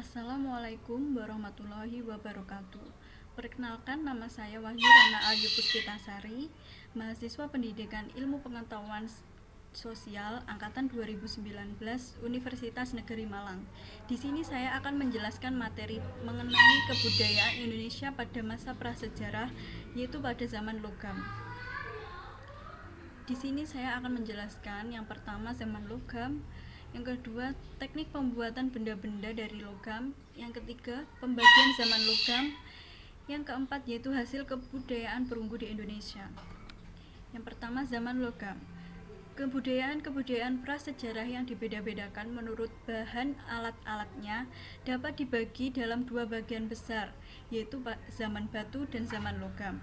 Assalamualaikum warahmatullahi wabarakatuh. Perkenalkan, nama saya Wahyu Rana Ayu Puspitasari, mahasiswa Pendidikan Ilmu Pengetahuan Sosial angkatan 2019 Universitas Negeri Malang. Di sini saya akan menjelaskan materi mengenai kebudayaan Indonesia pada masa prasejarah, yaitu pada zaman logam. Di sini saya akan menjelaskan yang pertama zaman logam, yang kedua teknik pembuatan benda-benda dari logam, yang ketiga pembagian zaman logam, yang keempat yaitu hasil kebudayaan perunggu di Indonesia. Yang pertama zaman logam. Kebudayaan prasejarah yang dibeda-bedakan menurut bahan alat-alatnya dapat dibagi dalam dua bagian besar, yaitu zaman batu dan zaman logam.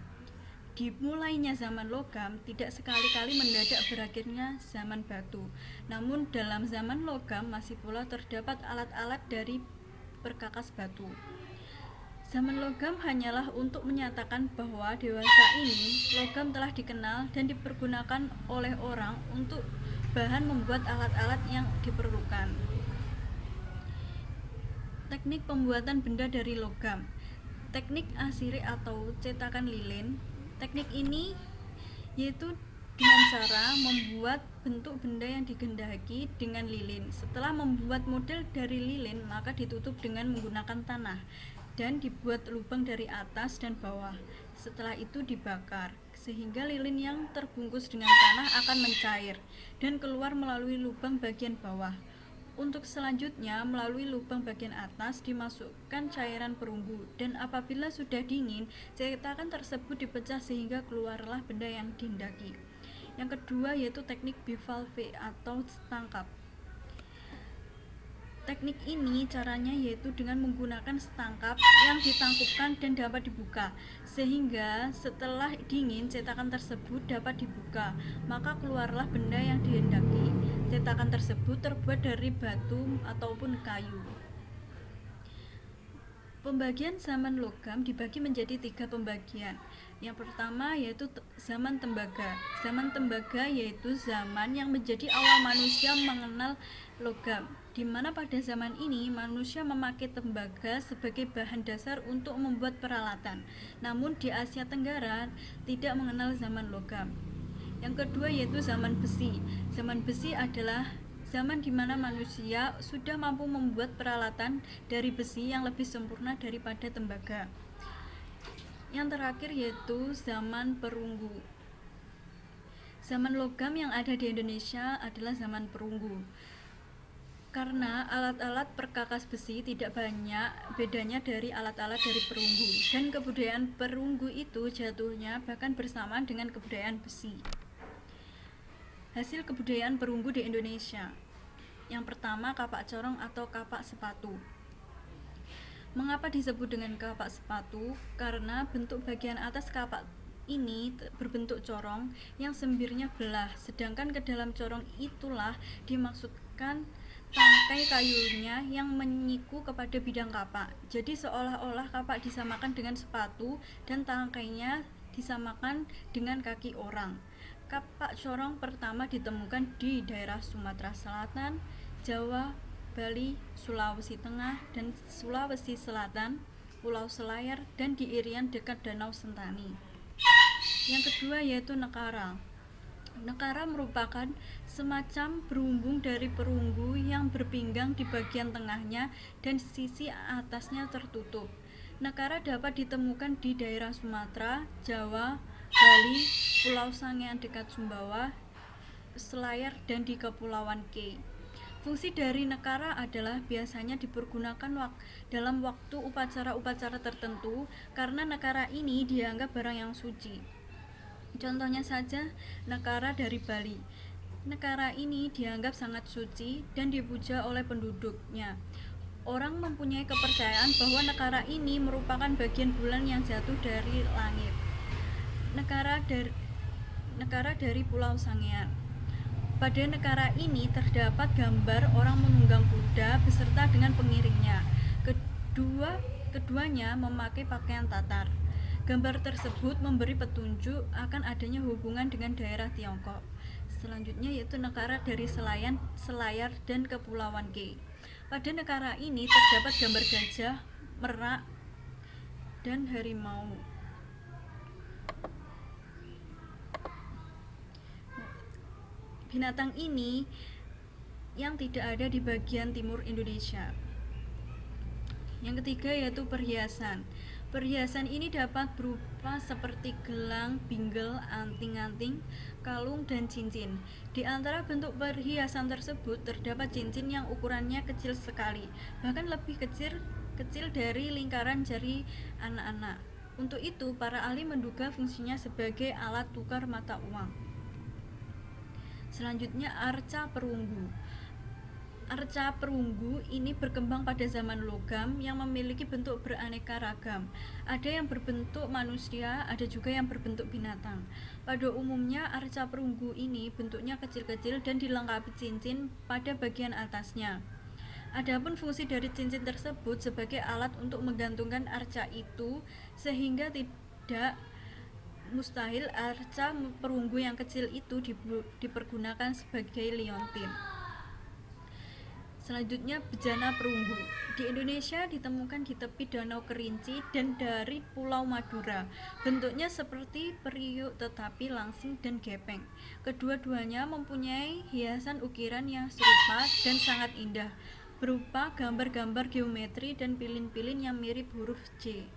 Dimulainya zaman logam tidak sekali-kali mendadak berakhirnya zaman batu. Namun dalam zaman logam masih pula terdapat alat-alat dari perkakas batu. Zaman logam hanyalah untuk menyatakan bahwa dewasa ini logam telah dikenal dan dipergunakan oleh orang untuk bahan membuat alat-alat yang diperlukan. Teknik pembuatan benda dari logam. Teknik asirik atau cetakan lilin. Teknik ini yaitu dengan cara membuat bentuk benda yang digendaki dengan lilin. Setelah membuat model dari lilin, maka ditutup dengan menggunakan tanah dan dibuat lubang dari atas dan bawah. Setelah itu dibakar, sehingga lilin yang terbungkus dengan tanah akan mencair dan keluar melalui lubang bagian bawah. Untuk selanjutnya, melalui lubang bagian atas dimasukkan cairan perunggu, dan apabila sudah dingin, cetakan tersebut dipecah sehingga keluarlah benda yang dihendaki. Yang kedua yaitu teknik bivalve atau setangkap. Teknik ini caranya yaitu dengan menggunakan setangkap yang ditangkupkan dan dapat dibuka, sehingga setelah dingin cetakan tersebut dapat dibuka, maka keluarlah benda yang dihendaki. Cetakan tersebut terbuat dari batu ataupun kayu. Pembagian zaman logam dibagi menjadi 3 pembagian. Yang pertama yaitu zaman tembaga. Zaman tembaga yaitu zaman yang menjadi awal manusia mengenal logam, di mana pada zaman ini manusia memakai tembaga sebagai bahan dasar untuk membuat peralatan. Namun di Asia Tenggara tidak mengenal zaman logam. Yang kedua yaitu zaman besi. Zaman besi adalah zaman di mana manusia sudah mampu membuat peralatan dari besi yang lebih sempurna daripada tembaga. Yang terakhir yaitu zaman perunggu. Zaman logam yang ada di Indonesia adalah zaman perunggu. Karena alat-alat perkakas besi tidak banyak bedanya dari alat-alat dari perunggu, dan kebudayaan perunggu itu jatuhnya bahkan bersamaan dengan kebudayaan besi. Hasil kebudayaan perunggu di Indonesia. Yang pertama, kapak corong atau kapak sepatu. Mengapa disebut dengan kapak sepatu? Karena bentuk bagian atas kapak ini berbentuk corong yang sembirnya belah, sedangkan ke dalam corong itulah dimaksudkan tangkai kayunya yang menyiku kepada bidang kapak. Jadi seolah-olah kapak disamakan dengan sepatu dan tangkainya disamakan dengan kaki orang. Kapak corong pertama ditemukan di daerah Sumatera Selatan, Jawa, Bali, Sulawesi Tengah, dan Sulawesi Selatan, Pulau Selayar, dan di Irian dekat Danau Sentani. Yang kedua yaitu nekara. Nekara merupakan semacam berumbung dari perunggu yang berpinggang di bagian tengahnya dan sisi atasnya tertutup. Nekara dapat ditemukan di daerah Sumatera, Jawa, Bali, Pulau Sangiang dekat Sumbawa, Selayar, dan di Kepulauan K. Fungsi dari nekara adalah biasanya dipergunakan dalam waktu upacara-upacara tertentu, karena nekara ini dianggap barang yang suci. Contohnya saja nekara dari Bali. Nekara ini dianggap sangat suci dan dipuja oleh penduduknya. Orang mempunyai kepercayaan bahwa nekara ini merupakan bagian bulan yang jatuh dari langit. Nekara dari Pulau Sangiang. Pada nekara ini terdapat gambar orang menunggang kuda beserta dengan pengiringnya. Keduanya memakai pakaian Tatar. Gambar tersebut memberi petunjuk akan adanya hubungan dengan daerah Tiongkok. Selanjutnya yaitu nekara dari Selayar dan Kepulauan K. Pada negara ini terdapat gambar gajah, merak, dan harimau. Binatang ini yang tidak ada di bagian timur Indonesia. Yang ketiga yaitu perhiasan. Perhiasan ini dapat berupa seperti gelang, bingle, anting-anting, kalung, dan cincin. Di antara bentuk perhiasan tersebut terdapat cincin yang ukurannya kecil sekali, bahkan lebih kecil dari lingkaran jari anak-anak. Untuk itu, para ahli menduga fungsinya sebagai alat tukar mata uang. Selanjutnya, arca perunggu. Arca perunggu ini berkembang pada zaman logam yang memiliki bentuk beraneka ragam. Ada yang berbentuk manusia, ada juga yang berbentuk binatang. Pada umumnya, arca perunggu ini bentuknya kecil-kecil dan dilengkapi cincin pada bagian atasnya. Adapun fungsi dari cincin tersebut sebagai alat untuk menggantungkan arca itu, sehingga tidak mustahil arca perunggu yang kecil itu dipergunakan sebagai liontin. Selanjutnya, bejana perunggu. Di Indonesia ditemukan di tepi Danau Kerinci dan dari Pulau Madura. Bentuknya seperti periuk tetapi langsing dan gepeng. Kedua-duanya mempunyai hiasan ukiran yang serupa dan sangat indah, berupa gambar-gambar geometri dan pilin-pilin yang mirip huruf J.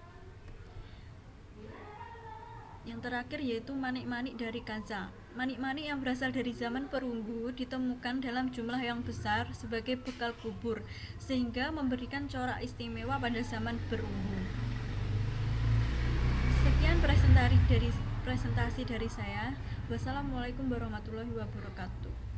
Yang terakhir yaitu manik-manik dari kaca. Manik-manik yang berasal dari zaman perunggu ditemukan dalam jumlah yang besar sebagai bekal kubur, sehingga memberikan corak istimewa pada zaman perunggu. Sekian presentasi dari saya. Wassalamualaikum warahmatullahi wabarakatuh.